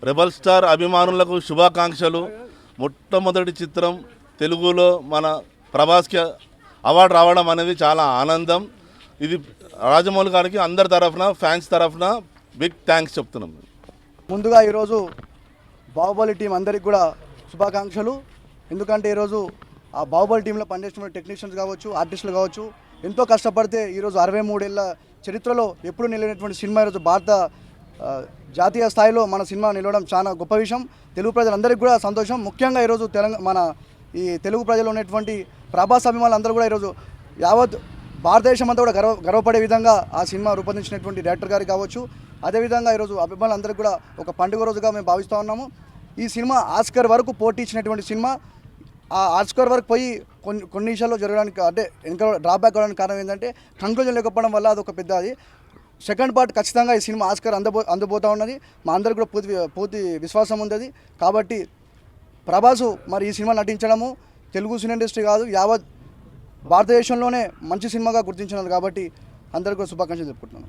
Rebel star అభిమానులకు శుభాకాంక్షలు. మొట్టమొదటి చిత్రం తెలుగులో మన ప్రభాస్కి అవార్డు రావడం అనేది చాలా ఆనందం. ఇది రాజమౌళి గారికి అందరి తరఫున, ఫ్యాన్స్ తరఫున బిగ్ థ్యాంక్స్ చెప్తున్నాం. ముందుగా ఈరోజు బాహుబలి టీం అందరికి కూడా శుభాకాంక్షలు. ఎందుకంటే ఈరోజు ఆ బాహుబలి టీంలో పనిచేస్తున్న టెక్నీషియన్స్ కావచ్చు, ఆర్టిస్టులు కావచ్చు, ఎంతో కష్టపడితే ఈరోజు 63 ఏళ్ళ చరిత్రలో ఎప్పుడు నిలవనటువంటి సినిమా ఈరోజు భారత జాతీయ స్థాయిలో మన సినిమా నిలవడం చాలా గొప్ప విషయం. తెలుగు ప్రజలందరికీ కూడా సంతోషం. ముఖ్యంగా ఈరోజు మన ఈ తెలుగు ప్రజలు ఉన్నటువంటి ప్రభాస్ అభిమానులు అందరూ కూడా ఈరోజు యావత్ భారతదేశం అంతా కూడా గర్వపడే విధంగా ఆ సినిమా రూపొందించినటువంటి డైరెక్టర్ గారికి కావచ్చు, అదేవిధంగా ఈరోజు అభిమానులందరికీ కూడా ఒక పండుగ రోజుగా మేము భావిస్తూ ఉన్నాము. ఈ సినిమా ఆస్కర్ వరకు పోటీ ఇచ్చినటువంటి సినిమా. ఆ ఆస్కర్ వరకు పోయి కొన్ని విషయాల్లో జరగడానికి అంటే ఇంకా డ్రాబ్యాక్ అవ్వడానికి కారణం ఏంటంటే కంక్లూజన్ లేకపోవడం వల్ల అదొక పెద్ద అది. సెకండ్ పార్ట్ ఖచ్చితంగా ఈ సినిమా ఆస్కర్ అందబోతూ ఉన్నది. మా అందరికి కూడా పూర్తి విశ్వాసం ఉంది. కాబట్టి ప్రభాసు మరి ఈ సినిమా నటించడము తెలుగు సినీ ఇండస్ట్రీ కాదు, యావత్ భారతదేశంలోనే మంచి సినిమాగా గుర్తించినది. కాబట్టి అందరికీ శుభాకాంక్షలు చెప్పుకుంటున్నాను.